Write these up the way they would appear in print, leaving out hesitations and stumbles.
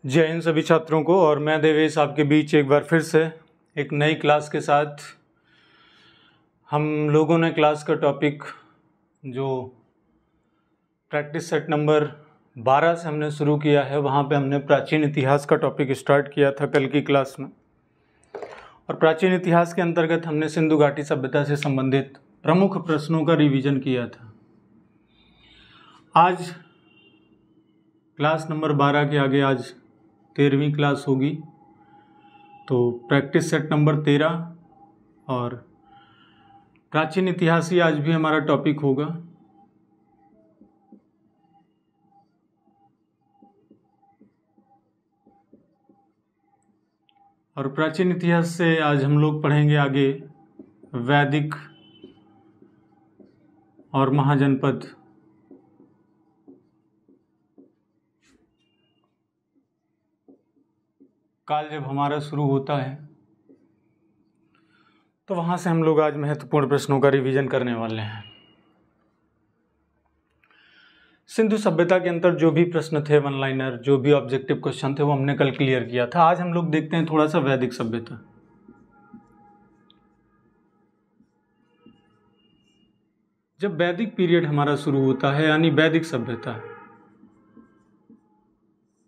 जय हिंद सभी छात्रों को। और मैं देवेश आपके बीच एक बार फिर से एक नई क्लास के साथ। हम लोगों ने क्लास का टॉपिक जो प्रैक्टिस सेट नंबर 12 से हमने शुरू किया है, वहाँ पे हमने प्राचीन इतिहास का टॉपिक स्टार्ट किया था कल की क्लास में। और प्राचीन इतिहास के अंतर्गत हमने सिंधु घाटी सभ्यता से संबंधित प्रमुख प्रश्नों का रिवीजन किया था। आज क्लास नंबर 12 के आगे आज 13वीं क्लास होगी, तो प्रैक्टिस सेट नंबर 13 और प्राचीन इतिहास ही आज भी हमारा टॉपिक होगा। और प्राचीन इतिहास से आज हम लोग पढ़ेंगे आगे वैदिक और महाजनपद। काल जब हमारा शुरू होता है तो वहाँ से हम लोग आज महत्वपूर्ण प्रश्नों का रिवीजन करने वाले हैं। सिंधु सभ्यता के अंतर जो भी प्रश्न थे, वन लाइनर, जो भी ऑब्जेक्टिव क्वेश्चन थे, वो हमने कल क्लियर किया था। आज हम लोग देखते हैं थोड़ा सा वैदिक सभ्यता। जब वैदिक पीरियड हमारा शुरू होता है यानी वैदिक सभ्यता,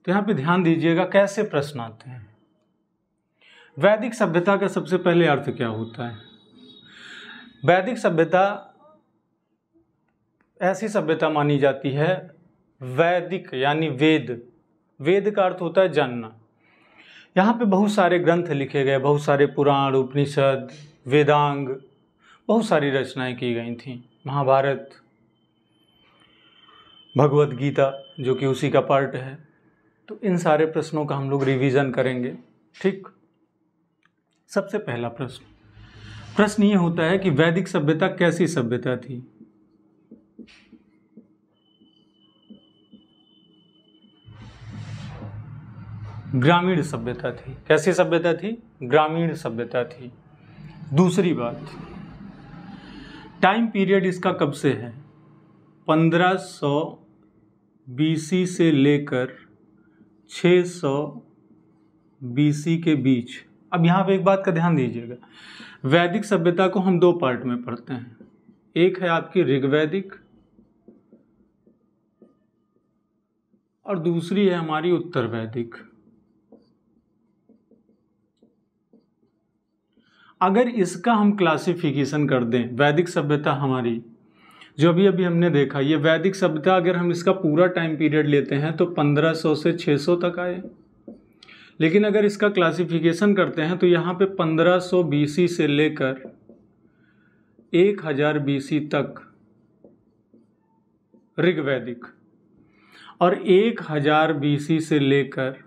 तो यहाँ पे ध्यान दीजिएगा कैसे प्रश्न आते हैं। वैदिक सभ्यता का सबसे पहले अर्थ क्या होता है? वैदिक सभ्यता ऐसी सभ्यता मानी जाती है, वैदिक यानी वेद। वेद का अर्थ होता है जानना। यहाँ पे बहुत सारे ग्रंथ लिखे गए, बहुत सारे पुराण, उपनिषद, वेदांग, बहुत सारी रचनाएं की गई थी। महाभारत, भगवत गीता जो कि उसी का पार्ट है। तो इन सारे प्रश्नों का हम लोग रिवीजन करेंगे। ठीक, सबसे पहला प्रश्न ये होता है कि वैदिक सभ्यता कैसी सभ्यता थी? ग्रामीण सभ्यता थी। कैसी सभ्यता थी? ग्रामीण सभ्यता थी। दूसरी बात, टाइम पीरियड इसका कब से है? 1500 BC से लेकर 600 BC के बीच। अब यहाँ पे एक बात का ध्यान दीजिएगा, वैदिक सभ्यता को हम दो पार्ट में पढ़ते हैं। एक है आपकी ऋग्वैदिक और दूसरी है हमारी उत्तर वैदिक। अगर इसका हम क्लासिफिकेशन कर दें, वैदिक सभ्यता हमारी जो अभी हमने देखा, ये वैदिक सभ्यता अगर हम इसका पूरा टाइम पीरियड लेते हैं तो 1500 से 600 तक आए। लेकिन अगर इसका क्लासिफिकेशन करते हैं तो यहाँ पे 1500 BC से लेकर 1000 BC तक ऋग्वैदिक और 1000 BC से लेकर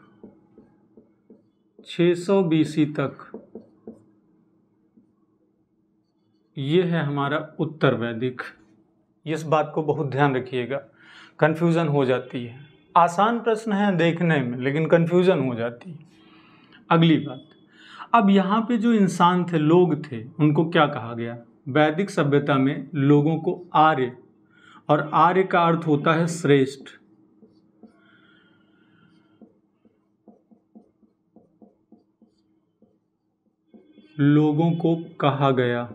600 BC तक ये है हमारा उत्तर वैदिक। इस बात को बहुत ध्यान रखिएगा, कंफ्यूजन हो जाती है। आसान प्रश्न है देखने में, लेकिन कंफ्यूजन हो जाती है। अगली बात, अब यहाँ पे जो इंसान थे, लोग थे, उनको क्या कहा गया? वैदिक सभ्यता में लोगों को आर्य, और आर्य का अर्थ होता है श्रेष्ठ। लोगों को कहा गया,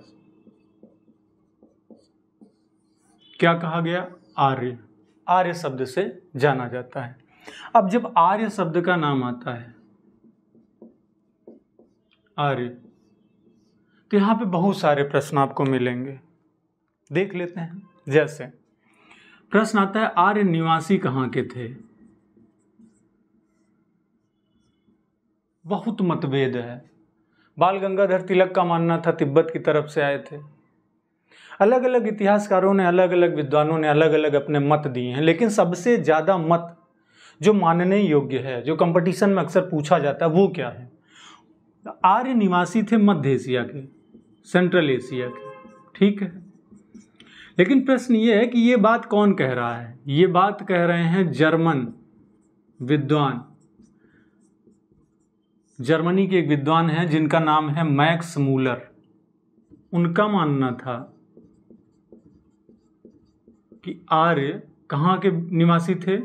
क्या कहा गया? आर्य। आर्य शब्द से जाना जाता है। अब जब आर्य शब्द का नाम आता है, आर्य, तो यहाँ पे बहुत सारे प्रश्न आपको मिलेंगे, देख लेते हैं। जैसे प्रश्न आता है, आर्य निवासी कहाँ के थे? बहुत मतभेद है। बाल गंगाधर तिलक का मानना था तिब्बत की तरफ से आए थे। अलग अलग इतिहासकारों ने, अलग अलग विद्वानों ने अलग अलग अपने मत दिए हैं, लेकिन सबसे ज़्यादा मत जो मानने योग्य है, जो कंपटीशन में अक्सर पूछा जाता है, वो क्या है? आर्य निवासी थे मध्य एशिया के, सेंट्रल एशिया के। ठीक है, लेकिन प्रश्न ये है कि ये बात कौन कह रहा है? ये बात कह रहे हैं जर्मन विद्वान। जर्मनी के एक विद्वान हैं जिनका नाम है मैक्स मूलर। उनका मानना था कि आर्य कहाँ के निवासी थे?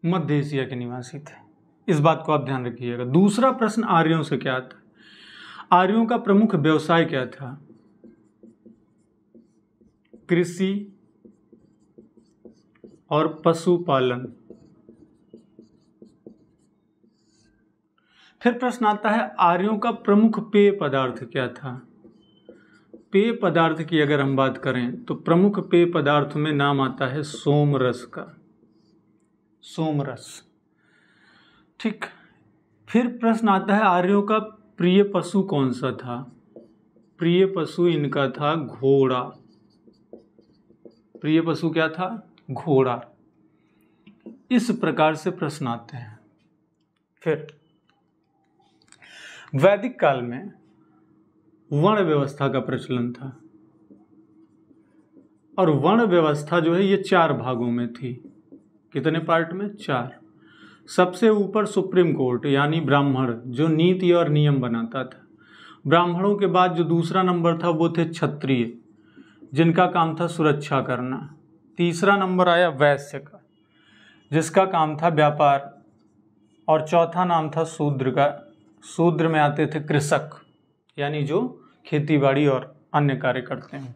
मध्य एशिया के निवासी थे। इस बात को आप ध्यान रखिएगा। दूसरा प्रश्न आर्यों से क्या था? आर्यों का प्रमुख व्यवसाय क्या था? कृषि और पशुपालन। फिर प्रश्न आता है आर्यों का प्रमुख पेय पदार्थ क्या था? पेय पदार्थ की अगर हम बात करें तो प्रमुख पेय पदार्थ में नाम आता है सोमरस का, सोमरस। ठीक। फिर प्रश्न आता है आर्यों का प्रिय पशु कौन सा था? प्रिय पशु इनका था घोड़ा। प्रिय पशु क्या था? घोड़ा। इस प्रकार से प्रश्न आते हैं। फिर वैदिक काल में वर्ण व्यवस्था का प्रचलन था और वर्ण व्यवस्था जो है ये 4 भागों में थी। कितने पार्ट में? 4। सबसे ऊपर सुप्रीम कोर्ट यानी ब्राह्मण जो नीति और नियम बनाता था। ब्राह्मणों के बाद जो दूसरा नंबर था वो थे क्षत्रिय जिनका काम था सुरक्षा करना। तीसरा नंबर आया वैश्य का जिसका काम था व्यापार और चौथा नाम था शूद्र का। शूद्र में आते थे कृषक यानी जो खेतीबाड़ी और अन्य कार्य करते हैं।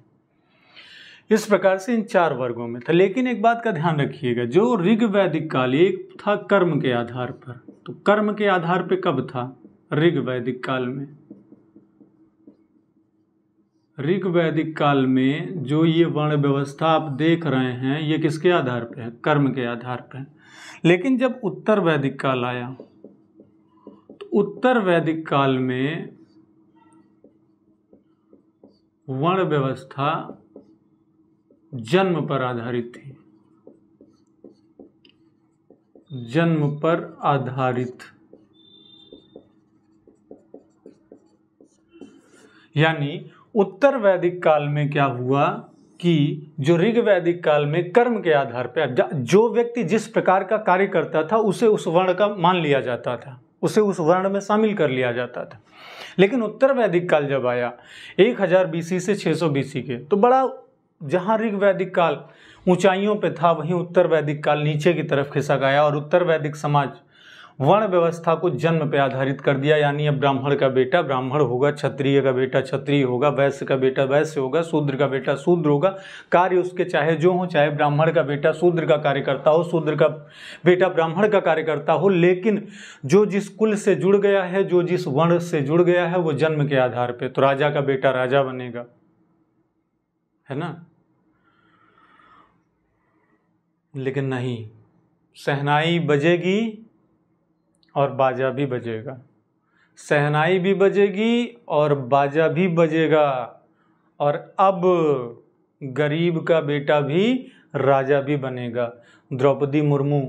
इस प्रकार से इन 4 वर्गों में था। लेकिन एक बात का ध्यान रखिएगा, जो ऋग वैदिक काल एक था कर्म के आधार पर, तो कर्म के आधार पर कब था? ऋग वैदिक काल में। ऋग वैदिक काल में जो ये वर्ण व्यवस्था आप देख रहे हैं ये किसके आधार पे है? कर्म के आधार पे। लेकिन जब उत्तर वैदिक काल आया तो उत्तर वैदिक काल में वर्ण व्यवस्था जन्म पर आधारित थी। जन्म पर आधारित यानी उत्तर वैदिक काल में क्या हुआ कि जो ऋग वैदिक काल में कर्म के आधार पर जो व्यक्ति जिस प्रकार का कार्य करता था उसे उस वर्ण का मान लिया जाता था, उसे उस वर्ण में शामिल कर लिया जाता था। लेकिन उत्तर वैदिक काल जब आया 1000 BC से 600 BC के, तो बड़ा जहाँ ऋग वैदिक काल ऊंचाइयों पे था वहीं उत्तर वैदिक काल नीचे की तरफ खिसक आया और उत्तर वैदिक समाज वर्ण व्यवस्था को जन्म पे आधारित कर दिया। यानी अब ब्राह्मण का बेटा ब्राह्मण होगा, क्षत्रिय का बेटा क्षत्रिय होगा, वैश्य का बेटा वैश्य होगा, शूद्र का बेटा शूद्र होगा। कार्य उसके चाहे जो हो, चाहे ब्राह्मण का बेटा शूद्र का कार्य करता हो, शूद्र का बेटा ब्राह्मण का कार्य करता हो, लेकिन जो जिस कुल से जुड़ गया है, जो जिस वर्ण से जुड़ गया है वो जन्म के आधार पर। तो राजा का बेटा राजा बनेगा, है ना? लेकिन नहीं, शहनाई बजेगी और बाजा भी बजेगा। शहनाई भी बजेगी और बाजा भी बजेगा। और अब गरीब का बेटा भी राजा भी बनेगा। द्रौपदी मुर्मू,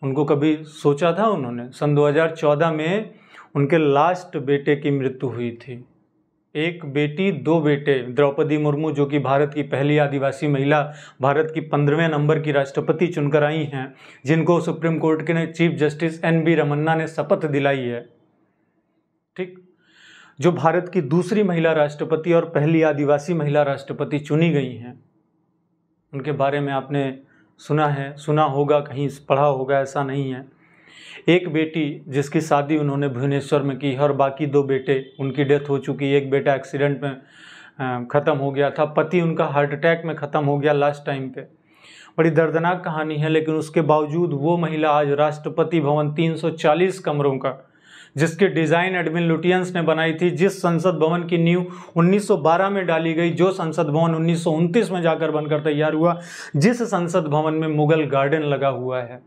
उनको कभी सोचा था उन्होंने? सन 2014 में उनके लास्ट बेटे की मृत्यु हुई थी। 1 बेटी 2 बेटे। द्रौपदी मुर्मू जो कि भारत की पहली आदिवासी महिला, भारत की 15वें नंबर की राष्ट्रपति चुनकर आई हैं, जिनको सुप्रीम कोर्ट के चीफ जस्टिस NB रमन्ना ने शपथ दिलाई है। ठीक। जो भारत की दूसरी महिला राष्ट्रपति और पहली आदिवासी महिला राष्ट्रपति चुनी गई हैं। उनके बारे में आपने सुना है, सुना होगा, कहीं पढ़ा होगा, ऐसा नहीं है। 1 बेटी जिसकी शादी उन्होंने भुवनेश्वर में की है और बाकी 2 बेटे, उनकी डेथ हो चुकी है। 1 बेटा एक्सीडेंट में ख़त्म हो गया था, पति उनका हार्ट अटैक में ख़त्म हो गया लास्ट टाइम पे। बड़ी दर्दनाक कहानी है। लेकिन उसके बावजूद वो महिला आज राष्ट्रपति भवन 340 कमरों का, जिसके डिज़ाइन एडविन लुटियंस ने बनाई थी, जिस संसद भवन की नींव 1912 में डाली गई, जो संसद भवन 1929 में जाकर बनकर तैयार हुआ, जिस संसद भवन में मुगल गार्डन लगा हुआ है,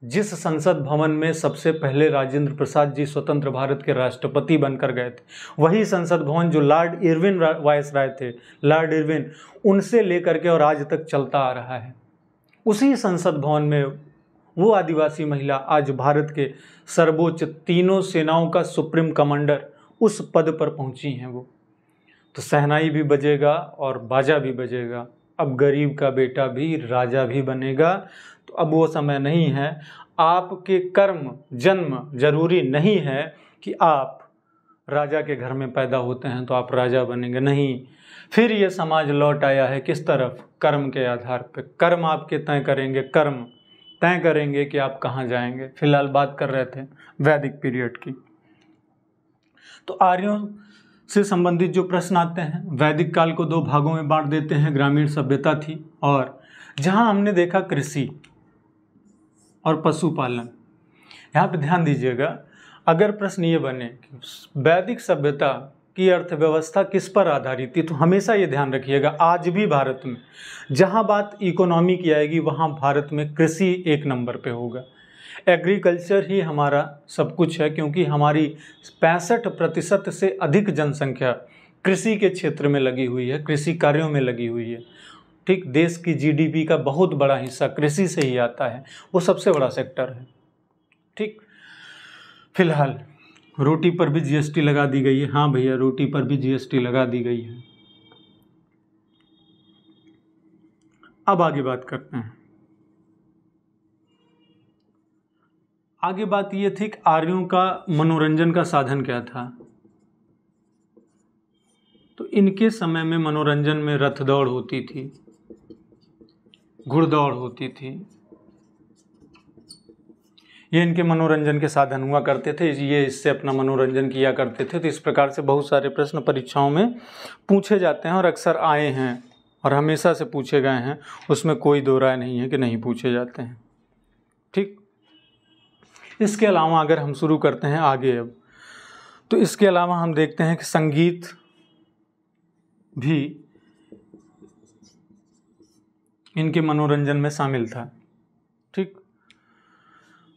जिस संसद भवन में सबसे पहले राजेंद्र प्रसाद जी स्वतंत्र भारत के राष्ट्रपति बनकर गए थे, वही संसद भवन जो लॉर्ड इरविन वायसराय थे, लॉर्ड इरविन, उनसे लेकर के और आज तक चलता आ रहा है। उसी संसद भवन में वो आदिवासी महिला आज भारत के सर्वोच्च 3 सेनाओं का सुप्रीम कमांडर उस पद पर पहुंची हैं वो। तो शहनाई भी बजेगा और बाजा भी बजेगा। अब गरीब का बेटा भी राजा भी बनेगा। तो अब वो समय नहीं है। आपके कर्म जन्म जरूरी नहीं है कि आप राजा के घर में पैदा होते हैं तो आप राजा बनेंगे, नहीं। फिर ये समाज लौट आया है किस तरफ? कर्म के आधार पर। कर्म आपके तय करेंगे, कर्म तय करेंगे कि आप कहाँ जाएंगे। फिलहाल बात कर रहे थे वैदिक पीरियड की। तो आर्यों से संबंधित जो प्रश्न आते हैं, वैदिक काल को 2 भागों में बांट देते हैं। ग्रामीण सभ्यता थी और जहाँ हमने देखा कृषि और पशुपालन। यहाँ पे ध्यान दीजिएगा, अगर प्रश्न ये बने कि वैदिक सभ्यता की अर्थव्यवस्था किस पर आधारित थी, तो हमेशा ये ध्यान रखिएगा, आज भी भारत में जहाँ बात इकोनॉमी की आएगी वहाँ भारत में कृषि 1 नंबर पे होगा। एग्रीकल्चर ही हमारा सब कुछ है, क्योंकि हमारी 65% से अधिक जनसंख्या कृषि के क्षेत्र में लगी हुई है, कृषि कार्यों में लगी हुई है। ठीक, देश की जीडीपी का बहुत बड़ा हिस्सा कृषि से ही आता है, वो सबसे बड़ा सेक्टर है। ठीक, फिलहाल रोटी पर भी जीएसटी लगा दी गई है। हाँ भैया, रोटी पर भी जीएसटी लगा दी गई है। अब आगे बात करते हैं। आगे बात ये थी कि आर्यों का मनोरंजन का साधन क्या था। तो इनके समय में मनोरंजन में रथ दौड़ होती थी, घुड़दौड़ होती थी, ये इनके मनोरंजन के साधन हुआ करते थे। ये इससे अपना मनोरंजन किया करते थे। तो इस प्रकार से बहुत सारे प्रश्न परीक्षाओं में पूछे जाते हैं और अक्सर आए हैं और हमेशा से पूछे गए हैं, उसमें कोई दो राय नहीं है कि नहीं पूछे जाते हैं। ठीक, इसके अलावा अगर हम शुरू करते हैं आगे अब, तो इसके अलावा हम देखते हैं कि संगीत भी इनके मनोरंजन में शामिल था। ठीक,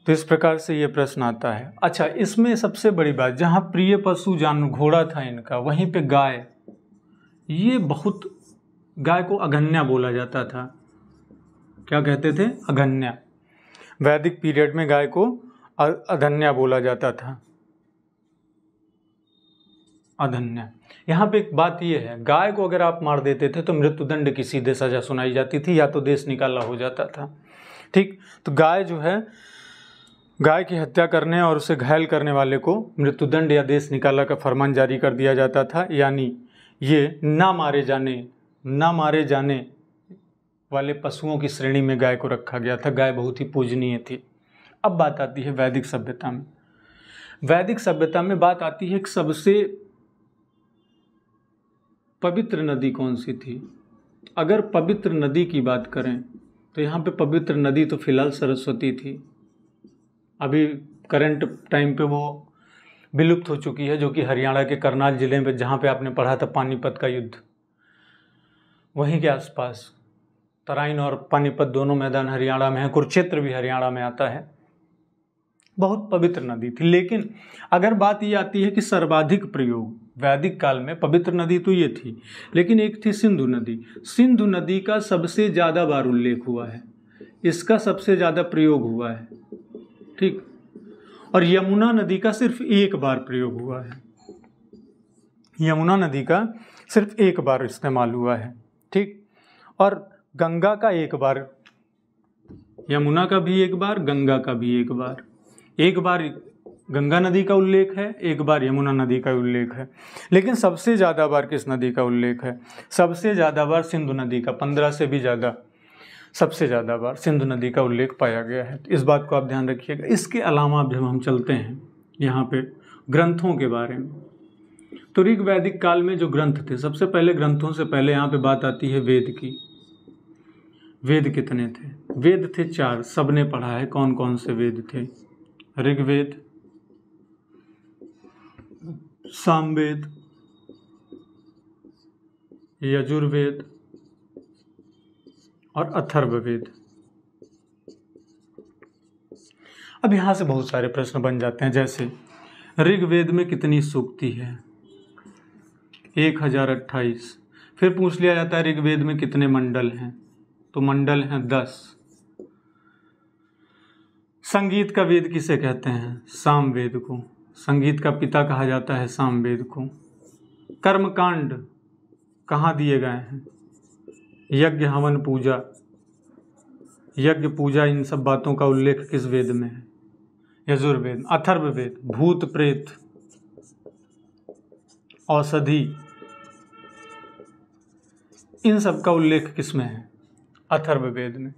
तो इस प्रकार से ये प्रश्न आता है। अच्छा, इसमें सबसे बड़ी बात, जहाँ प्रिय पशु जान घोड़ा था इनका, वहीं पे गाय, ये बहुत, गाय को अगन्या बोला जाता था। क्या कहते थे? अगन्या। वैदिक पीरियड में गाय को अधन्या बोला जाता था, अधन्या। यहाँ पे एक बात ये है, गाय को अगर आप मार देते थे तो मृत्युदंड की सीधे सजा सुनाई जाती थी या तो देश निकाला हो जाता था। ठीक, तो गाय जो है, गाय की हत्या करने और उसे घायल करने वाले को मृत्युदंड या देश निकाला का फरमान जारी कर दिया जाता था। यानी ये ना मारे जाने वाले पशुओं की श्रेणी में गाय को रखा गया था। गाय बहुत ही पूजनीय थी। अब बात आती है वैदिक सभ्यता में। वैदिक सभ्यता में बात आती है कि सबसे पवित्र नदी कौन सी थी। अगर पवित्र नदी की बात करें तो यहाँ पे पवित्र नदी तो फिलहाल सरस्वती थी। अभी करंट टाइम पे वो विलुप्त हो चुकी है, जो कि हरियाणा के करनाल जिले में, जहाँ पे आपने पढ़ा था पानीपत का युद्ध, वहीं के आसपास। तराइन और पानीपत दोनों मैदान हरियाणा में है, कुरुक्षेत्र भी हरियाणा में आता है। बहुत पवित्र नदी थी। लेकिन अगर बात ये आती है कि सर्वाधिक प्रयोग वैदिक काल में, पवित्र नदी तो ये थी, लेकिन एक थी सिंधु नदी। सिंधु नदी का सबसे ज़्यादा बार उल्लेख हुआ है, इसका सबसे ज़्यादा प्रयोग हुआ है। ठीक, और यमुना नदी का सिर्फ 1 बार प्रयोग हुआ है। यमुना नदी का सिर्फ 1 बार इस्तेमाल हुआ है। ठीक, और गंगा का 1 बार, यमुना का भी 1 बार, गंगा का भी 1 बार। 1 बार गंगा नदी का उल्लेख है, 1 बार यमुना नदी का उल्लेख है। लेकिन सबसे ज़्यादा बार किस नदी का उल्लेख है? सबसे ज़्यादा बार सिंधु नदी का, 15 से भी ज़्यादा, सबसे ज़्यादा बार सिंधु नदी का उल्लेख पाया गया है। इस बात को आप ध्यान रखिएगा। इसके अलावा जब हम चलते हैं यहाँ पे ग्रंथों के बारे में, तो ऋग वैदिक काल में जो ग्रंथ थे, सबसे पहले ग्रंथों से पहले यहाँ पे बात आती है वेद की। वेद कितने थे? वेद थे 4, सबने पढ़ा है। कौन कौन से वेद थे? ऋग्वेद, सामवेद, यजुर्वेद और अथर्ववेद। अब यहाँ से बहुत सारे प्रश्न बन जाते हैं। जैसे ऋग्वेद में कितनी सूक्ति है? 1028। फिर पूछ लिया जाता है ऋग्वेद में कितने मंडल हैं? तो मंडल हैं 10। संगीत का वेद किसे कहते हैं? सामवेद को। संगीत का पिता कहा जाता है सामवेद को। कर्मकांड कहाँ दिए गए हैं? यज्ञ, हवन, पूजा, यज्ञ, पूजा, इन सब बातों का उल्लेख किस वेद में है? यजुर्वेद। अथर्ववेद, भूत प्रेत, औषधि, इन सब का उल्लेख किस में है? अथर्ववेद में।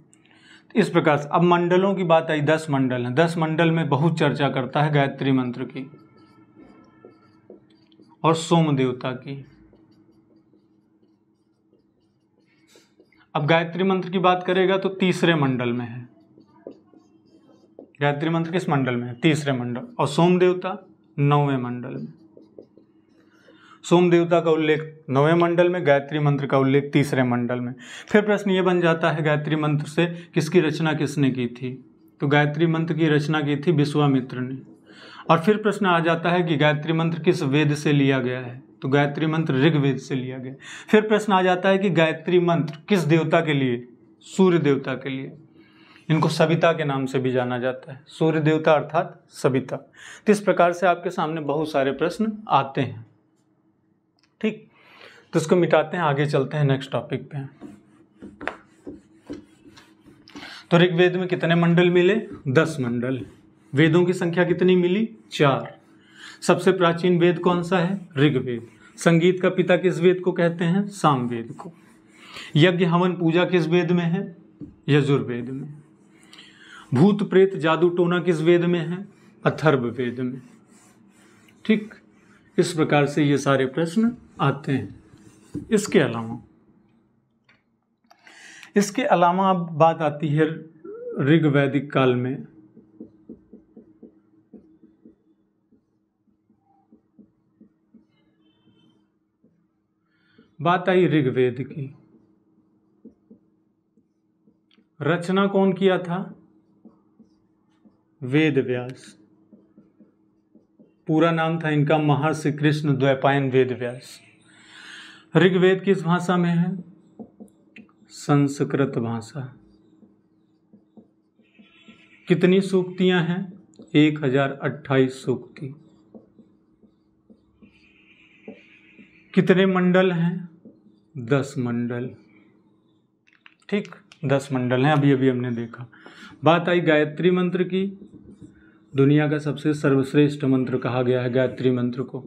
इस प्रकार से अब मंडलों की बात आई, 10 मंडल हैं। 10 मंडल में बहुत चर्चा करता है गायत्री मंत्र की और सोम देवता की। अब गायत्री मंत्र की बात करेगा तो तीसरे मंडल में है। गायत्री मंत्र किस मंडल में है? तीसरे मंडल। और सोम देवता 9वें मंडल में। सोम देवता का उल्लेख 9वें मंडल में, गायत्री मंत्र का उल्लेख तीसरे मंडल में। फिर प्रश्न ये बन जाता है गायत्री मंत्र से किसकी रचना किसने की थी? तो गायत्री मंत्र की रचना की थी विश्वामित्र ने। और फिर प्रश्न आ जाता है कि गायत्री मंत्र किस वेद से लिया गया है? तो गायत्री मंत्र ऋग्वेद से लिया गया। फिर प्रश्न आ जाता है कि गायत्री मंत्र किस देवता के लिए? सूर्य देवता के लिए। इनको सविता के नाम से भी जाना जाता है, सूर्य देवता अर्थात सविता। तो इस प्रकार से आपके सामने बहुत सारे प्रश्न आते हैं। ठीक, तो इसको मिटाते हैं, आगे चलते हैं नेक्स्ट टॉपिक पे। तो ऋग्वेद में कितने मंडल मिले? 10 मंडल। वेदों की संख्या कितनी मिली? 4। सबसे प्राचीन वेद कौन सा है? ऋग्वेद। संगीत का पिता किस वेद को कहते हैं? सामवेद को। यज्ञ हवन पूजा किस वेद में है? यजुर्वेद में। भूत प्रेत जादू टोना किस वेद में है? अथर्ववेद में। ठीक, इस प्रकार से ये सारे प्रश्न आते हैं। इसके अलावा अब बात आती है ऋग्वैदिक काल में। बात आई ऋग्वेद की। रचना कौन किया था? वेद व्यास। पूरा नाम था इनका महर्षि कृष्ण द्वैपायन वेद व्यास। ऋग्वेद किस भाषा में है? संस्कृत भाषा। कितनी सूक्तियां हैं? 1028 सूक्ति। कितने मंडल हैं? 10 मंडल। ठीक, 10 मंडल हैं, अभी अभी हमने देखा। बात आई गायत्री मंत्र की। दुनिया का सबसे सर्वश्रेष्ठ मंत्र कहा गया है गायत्री मंत्र को।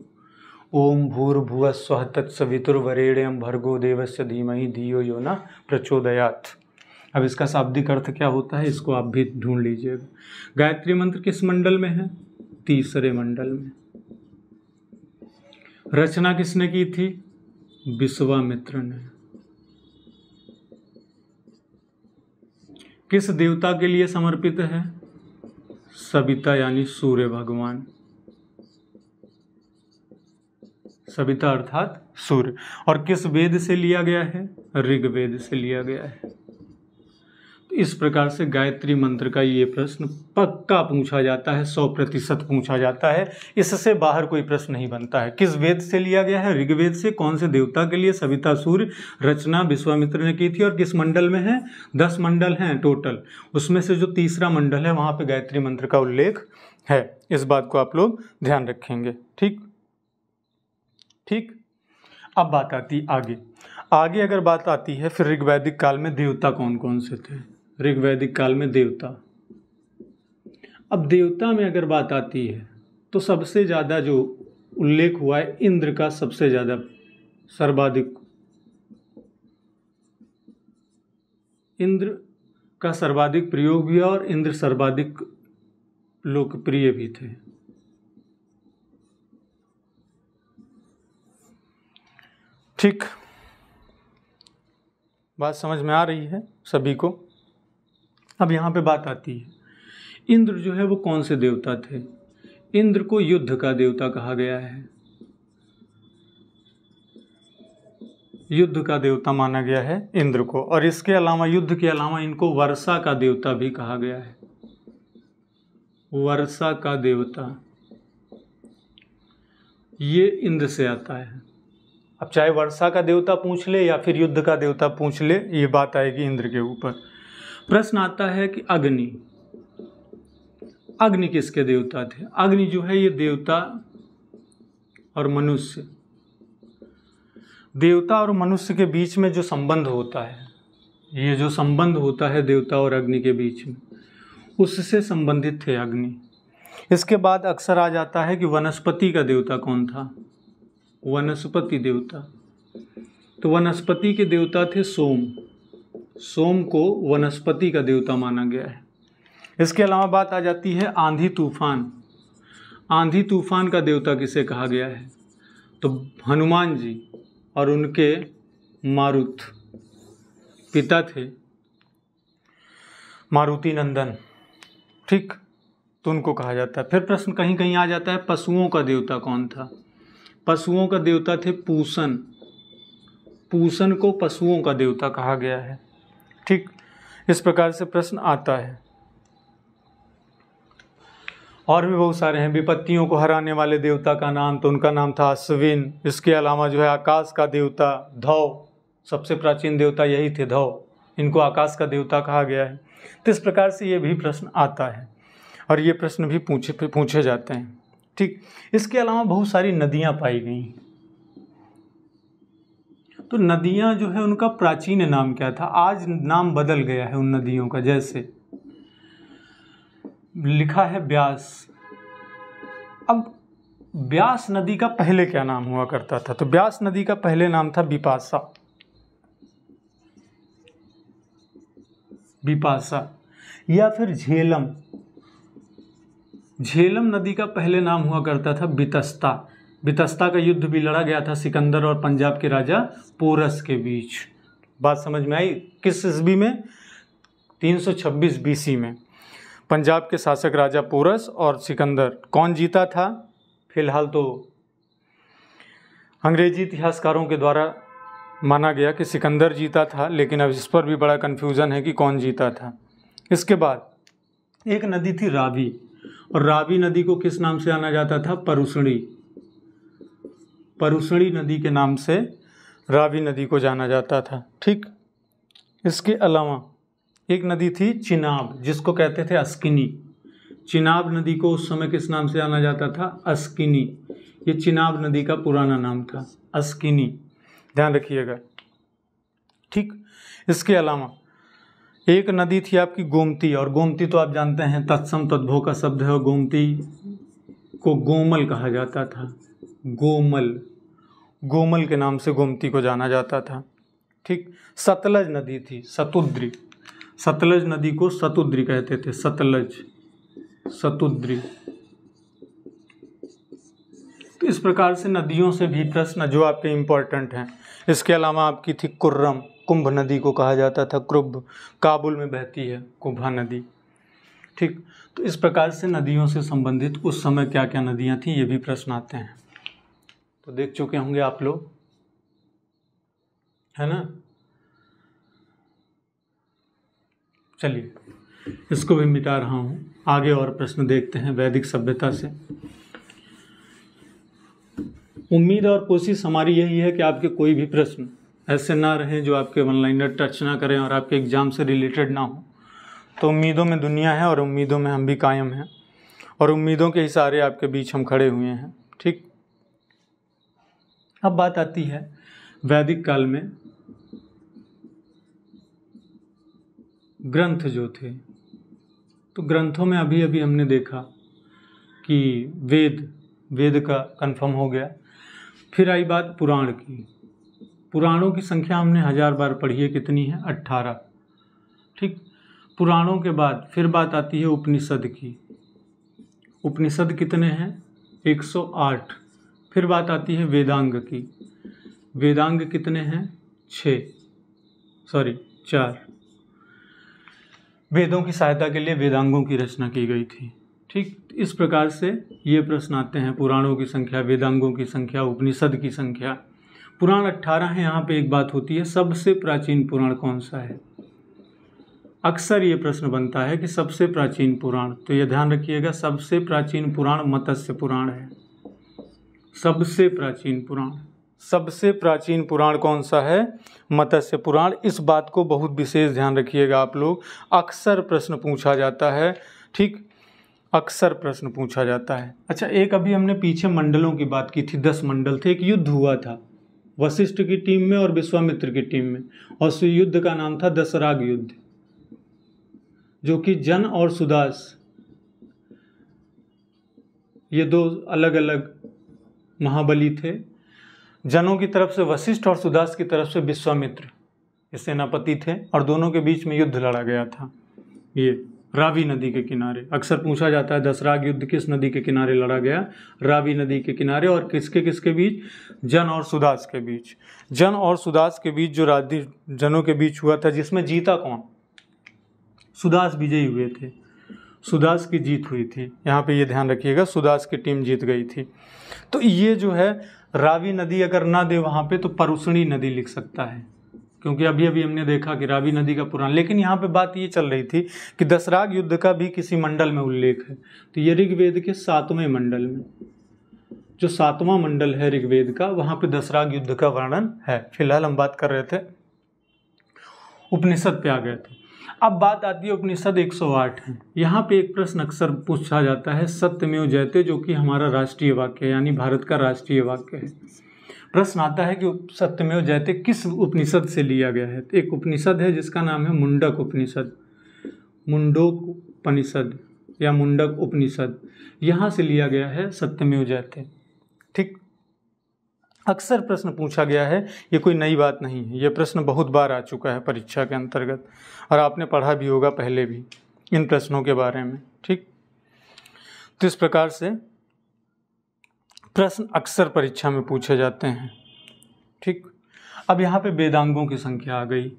ओम भूर्भुवः स्वः तत्सवितुर्वरेण्यं भर्गो देवस्य धीमहि धियो यो न प्रचोदयात्। अब इसका शाब्दिक अर्थ क्या होता है, इसको आप भी ढूंढ लीजिएगा। गायत्री मंत्र किस मंडल में है? तीसरे मंडल में। रचना किसने की थी? विश्वामित्र ने। किस देवता के लिए समर्पित है? सविता यानी सूर्य भगवान। सविता अर्थात सूर्य। और किस वेद से लिया गया है? ऋग्वेद से लिया गया है। तो इस प्रकार से गायत्री मंत्र का ये प्रश्न पक्का पूछा जाता है, 100% पूछा जाता है। इससे बाहर कोई प्रश्न नहीं बनता है। किस वेद से लिया गया है? ऋग्वेद से। कौन से देवता के लिए? सविता सूर्य। रचना विश्वामित्र ने की थी। और किस मंडल में है? 10 मंडल हैं टोटल। उसमें से जो तीसरा मंडल है वहां पे गायत्री मंत्र का उल्लेख है। इस बात को आप लोग ध्यान रखेंगे। ठीक ठीक, अब बात आती आगे अगर बात आती है फिर ऋग्वैदिक काल में देवता कौन कौन से थे? ऋग्वैदिक काल में देवता। अब देवता में अगर बात आती है तो सबसे ज़्यादा जो उल्लेख हुआ है इंद्र का, सबसे ज़्यादा सर्वाधिक। इंद्र का सर्वाधिक प्रयोग भी और इंद्र सर्वाधिक लोकप्रिय भी थे। ठीक, बात समझ में आ रही है सभी को? अब यहाँ पे बात आती है, इंद्र जो है वो कौन से देवता थे? इंद्र को युद्ध का देवता कहा गया है। युद्ध का देवता माना गया है इंद्र को। और इसके अलावा, युद्ध के अलावा, इनको वर्षा का देवता भी कहा गया है। वर्षा का देवता ये इंद्र से आता है। अब चाहे वर्षा का देवता पूछ ले या फिर युद्ध का देवता पूछ ले, ये बात आएगी इंद्र के ऊपर। प्रश्न आता है कि अग्नि किसके देवता थे? अग्नि जो है ये देवता और मनुष्य, देवता और मनुष्य के बीच में जो संबंध होता है, ये जो संबंध होता है देवता और अग्नि के बीच में, उससे संबंधित थे अग्नि। इसके बाद अक्सर आ जाता है कि वनस्पति का देवता कौन था? वनस्पति देवता। तो वनस्पति के देवता थे सोम। सोम को वनस्पति का देवता माना गया है। इसके अलावा बात आ जाती है आंधी तूफान। आंधी तूफान का देवता किसे कहा गया है? तो हनुमान जी और उनके मारुत पिता थे मारुति नंदन, ठीक, तो उनको कहा जाता है। फिर प्रश्न कहीं कहीं आ जाता है पशुओं का देवता कौन था? पशुओं का देवता थे पूसन। पूसन को पशुओं का देवता कहा गया है, ठीक। इस प्रकार से प्रश्न आता है। और भी बहुत सारे हैं। विपत्तियों को हराने वाले देवता का नाम, तो उनका नाम था अश्विन। इसके अलावा जो है आकाश का देवता धौ, सबसे प्राचीन देवता यही थे धौ, इनको आकाश का देवता कहा गया है। तो इस प्रकार से ये भी प्रश्न आता है और ये प्रश्न भी पूछे जाते हैं, ठीक। इसके अलावा बहुत सारी नदियाँ पाई गई। तो नदियाँ जो है उनका प्राचीन नाम क्या था? आज नाम बदल गया है उन नदियों का। जैसे लिखा है ब्यास। अब ब्यास नदी का पहले क्या नाम हुआ करता था? तो ब्यास नदी का पहले नाम था बिपाशा। बिपाशा या फिर झेलम। झेलम नदी का पहले नाम हुआ करता था बितस्ता। बितस्ता का युद्ध भी लड़ा गया था सिकंदर और पंजाब के राजा पोरस के बीच। बात समझ में आई? किस ईस्वी में? 326 BC में पंजाब के शासक राजा पोरस और सिकंदर। कौन जीता था? फिलहाल तो अंग्रेजी इतिहासकारों के द्वारा माना गया कि सिकंदर जीता था, लेकिन अब इस पर भी बड़ा कन्फ्यूज़न है कि कौन जीता था। इसके बाद एक नदी थी रावी, और रावी नदी को किस नाम से जाना जाता था? परुषणी। परुषणी नदी के नाम से रावी नदी को जाना जाता था, ठीक। इसके अलावा एक नदी थी चिनाब, जिसको कहते थे अस्किनी। चिनाब नदी को उस समय किस नाम से जाना जाता था? अस्किनी। ये चिनाब नदी का पुराना नाम था, अस्किनी, ध्यान रखिएगा, ठीक। इसके अलावा एक नदी थी आपकी गोमती, और गोमती तो आप जानते हैं तत्सम तद्भव का शब्द है, और गोमती को गोमल कहा जाता था। गोमल, गोमल के नाम से गोमती को जाना जाता था, ठीक। सतलज नदी थी, सतुद्री। सतलज नदी को सतुद्री कहते थे, सतलज, सतुद्री। तो इस प्रकार से नदियों से भी प्रश्न जो आपके इम्पोर्टेंट हैं। इसके अलावा आपकी थी कुर्रम। कुंभ नदी को कहा जाता था कुंभ, काबुल में बहती है कुंभा नदी, ठीक। तो इस प्रकार से नदियों से संबंधित उस समय क्या क्या नदियां थी, ये भी प्रश्न आते हैं। तो देख चुके होंगे आप लोग, है ना। चलिए इसको भी मिटा रहा हूँ, आगे और प्रश्न देखते हैं वैदिक सभ्यता से। उम्मीद और कोशिश हमारी यही है कि आपके कोई भी प्रश्न ऐसे ना रहें जो आपके ऑनलाइनर टच ना करें और आपके एग्ज़ाम से रिलेटेड ना हो। तो उम्मीदों में दुनिया है और उम्मीदों में हम भी कायम हैं, और उम्मीदों के इशारे आपके बीच हम खड़े हुए हैं, ठीक। अब बात आती है वैदिक काल में ग्रंथ जो थे। तो ग्रंथों में अभी अभी हमने देखा कि वेद का कंफर्म हो गया। फिर आई बात पुराण की। पुराणों की संख्या हमने 1000 बार पढ़ी है, कितनी है? 18, ठीक। पुराणों के बाद फिर बात आती है उपनिषद की। उपनिषद कितने हैं? 108। फिर बात आती है वेदांग की। वेदांग कितने हैं? 4। वेदों की सहायता के लिए वेदांगों की रचना की गई थी, ठीक। इस प्रकार से ये प्रश्न आते हैं, पुराणों की संख्या, वेदांगों की संख्या, उपनिषद की संख्या। पुराण 18 है। यहाँ पे एक बात होती है, सबसे प्राचीन पुराण कौन सा है? अक्सर ये प्रश्न बनता है कि सबसे प्राचीन पुराण, तो ये ध्यान रखिएगा, सबसे प्राचीन पुराण मत्स्य पुराण है। सबसे प्राचीन पुराण, सबसे प्राचीन पुराण कौन सा है? मत्स्य पुराण। इस बात को बहुत विशेष ध्यान रखिएगा आप लोग, अक्सर प्रश्न पूछा जाता है, ठीक, अक्सर प्रश्न पूछा जाता है। अच्छा, एक अभी हमने पीछे मंडलों की बात की थी, 10 मंडल थे। एक युद्ध हुआ था वशिष्ठ की टीम में और विश्वामित्र की टीम में, और उस युद्ध का नाम था दशराग युद्ध, जो कि जन और सुदास, ये 2 अलग अलग महाबली थे। जनों की तरफ से वशिष्ठ और सुदास की तरफ से विश्वामित्र, ये सेनापति थे और दोनों के बीच में युद्ध लड़ा गया था, ये रावी नदी के किनारे। अक्सर पूछा जाता है दसराग युद्ध किस नदी के किनारे लड़ा गया, रावी नदी के किनारे। और किसके किसके बीच, जन और सुदास के बीच। जन और सुदास के बीच जो राधी जनों के बीच हुआ था, जिसमें जीता कौन, सुदास विजयी हुए थे, सुदास की जीत हुई थी। यहाँ पे ये ध्यान रखिएगा, सुदास की टीम जीत गई थी। तो ये जो है रावी नदी अगर ना दे वहाँ पे तो परुष्णी नदी लिख सकता है, क्योंकि अभी अभी हमने देखा कि रावी नदी का पुराण। लेकिन यहाँ पे बात ये चल रही थी कि दसराग युद्ध का भी किसी मंडल में उल्लेख है, तो ये ऋग्वेद के 7वें मंडल में, जो 7वां मंडल है ऋग्वेद का, वहाँ पे दसराग युद्ध का वर्णन है। फिलहाल हम बात कर रहे थे उपनिषद पे आ गए थे। अब बात आती है उपनिषद 108 है। यहाँ पे एक प्रश्न अक्सर पूछा जाता है, सत्यमेव जयते, जो कि हमारा राष्ट्रीय वाक्य है, यानी भारत का राष्ट्रीय वाक्य है। प्रश्न आता है कि सत्यमेव जयते किस उपनिषद से लिया गया है। एक उपनिषद है जिसका नाम है मुंडक उपनिषद, मुंडोक उपनिषद या मुंडक उपनिषद, यहाँ से लिया गया है सत्यमेव जयते। ठीक, अक्सर प्रश्न पूछा गया है, ये कोई नई बात नहीं है, ये प्रश्न बहुत बार आ चुका है परीक्षा के अंतर्गत, और आपने पढ़ा भी होगा पहले भी इन प्रश्नों के बारे में। ठीक, तो इस प्रकार से प्रश्न अक्सर परीक्षा में पूछे जाते हैं। ठीक, अब यहाँ पे वेदांगों की संख्या आ गई।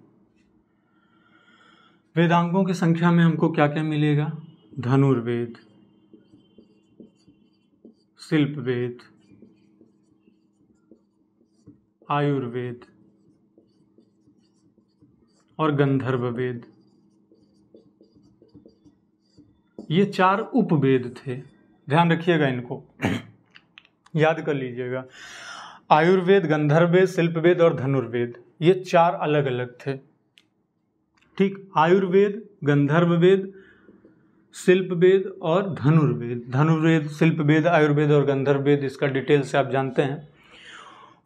वेदांगों की संख्या में हमको क्या क्या मिलेगा, धनुर्वेद, शिल्पवेद, आयुर्वेद और गंधर्व वेद। ये 4 उपवेद थे, ध्यान रखिएगा इनको याद कर लीजिएगा। आयुर्वेद, गंधर्ववेद, शिल्पवेद और धनुर्वेद, ये 4 अलग अलग थे। ठीक, आयुर्वेद, गंधर्ववेद, शिल्पवेद और धनुर्वेद। धनुर्वेद, शिल्पवेद, आयुर्वेद और गंधर्ववेद, इसका डिटेल से आप जानते हैं,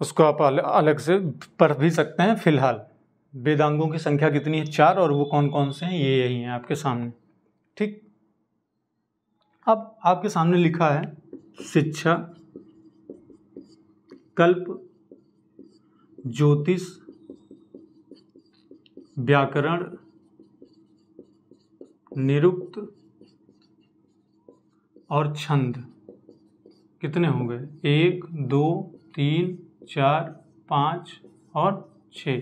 उसको आप अलग से पढ़ भी सकते हैं। फिलहाल वेदांगों की संख्या कितनी है, 4, और वो कौन कौन से हैं, ये यही हैं आपके सामने। ठीक, अब आपके सामने लिखा है शिक्षा, कल्प, ज्योतिष, व्याकरण, निरुक्त और छंद। कितने हो गए, 1 2 3 4 5 और 6।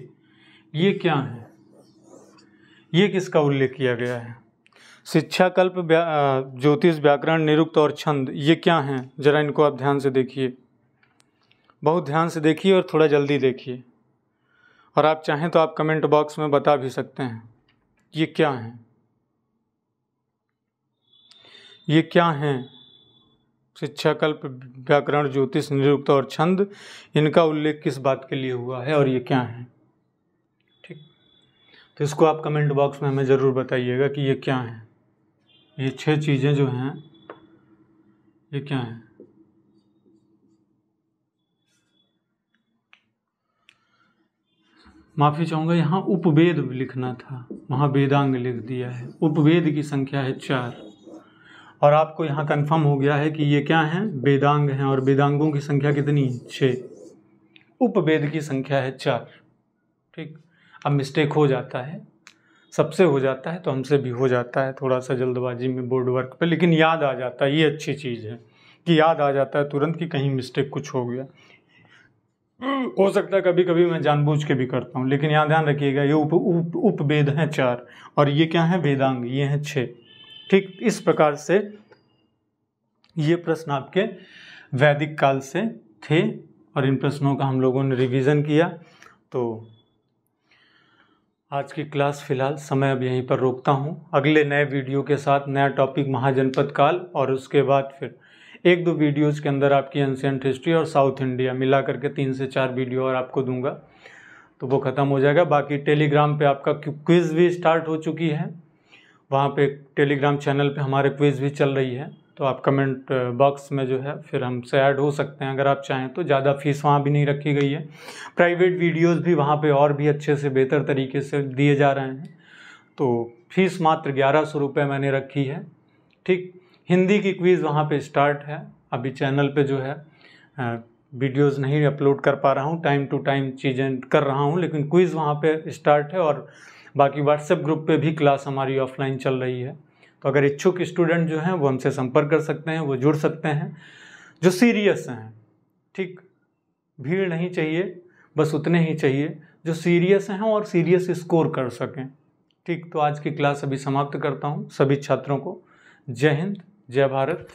ये क्या है, ये किसका उल्लेख किया गया है, शिक्षा, कल्प, ज्योतिष, व्याकरण, निरुक्त और छंद, ये क्या हैं, जरा इनको आप ध्यान से देखिए, बहुत ध्यान से देखिए और थोड़ा जल्दी देखिए, और आप चाहें तो आप कमेंट बॉक्स में बता भी सकते हैं ये क्या हैं, ये क्या हैं। शिक्षा, कल्प, व्याकरण, ज्योतिष, निरुक्त और छंद, इनका उल्लेख किस बात के लिए हुआ है और ये क्या है। ठीक, तो इसको आप कमेंट बॉक्स में हमें ज़रूर बताइएगा कि ये क्या है, ये 6 चीज़ें जो हैं ये क्या हैं। माफ़ी चाहूँगा, यहाँ उपवेद लिखना था, वहाँ वेदांग लिख दिया है। उपवेद की संख्या है 4, और आपको यहाँ कंफर्म हो गया है कि ये क्या हैं, वेदांग हैं, और वेदांगों की संख्या कितनी है, 6, उपवेद की संख्या है 4। ठीक, अब मिस्टेक हो जाता है, सबसे हो जाता है, तो हमसे भी हो जाता है थोड़ा सा जल्दबाजी में बोर्ड वर्क पे, लेकिन याद आ जाता है। ये अच्छी चीज़ है कि याद आ जाता है तुरंत कि कहीं मिस्टेक कुछ हो गया। हो सकता है कभी कभी मैं जानबूझ के भी करता हूँ, लेकिन यहाँ ध्यान रखिएगा ये उपवेद हैं 4, और ये क्या है, वेदांग, ये हैं 6। ठीक, इस प्रकार से ये प्रश्न आपके वैदिक काल से थे, और इन प्रश्नों का हम लोगों ने रिवीजन किया। तो आज की क्लास फिलहाल समय अब यहीं पर रोकता हूँ। अगले नए वीडियो के साथ नया टॉपिक महाजनपद काल, और उसके बाद फिर 1-2 वीडियोज़ के अंदर आपकी एंशिएंट हिस्ट्री और साउथ इंडिया मिला करके 3 से 4 वीडियो और आपको दूंगा, तो वो ख़त्म हो जाएगा। बाकी टेलीग्राम पे आपका क्विज़ भी स्टार्ट हो चुकी है, वहाँ पे टेलीग्राम चैनल पे हमारे क्विज़ भी चल रही है, तो आप कमेंट बॉक्स में जो है फिर हमसे ऐड हो सकते हैं अगर आप चाहें तो। ज़्यादा फीस वहाँ भी नहीं रखी गई है, प्राइवेट वीडियोज़ भी वहाँ पे और भी अच्छे से बेहतर तरीके से दिए जा रहे हैं, तो फीस मात्र 1100 रुपये मैंने रखी है। ठीक, हिंदी की क्विज़ वहाँ पे स्टार्ट है, अभी चैनल पे जो है वीडियोस नहीं अपलोड कर पा रहा हूँ, टाइम टू टाइम चीज़ें कर रहा हूँ, लेकिन क्विज़ वहाँ पे स्टार्ट है और बाकी व्हाट्सएप ग्रुप पे भी क्लास हमारी ऑफलाइन चल रही है। तो अगर इच्छुक स्टूडेंट जो हैं वो हमसे संपर्क कर सकते हैं, वो जुड़ सकते हैं, जो सीरियस हैं। ठीक, भीड़ नहीं चाहिए, बस उतने ही चाहिए जो सीरियस हैं और सीरियस स्कोर कर सकें। ठीक, तो आज की क्लास अभी समाप्त करता हूँ। सभी छात्रों को जय हिंद, जय भारत।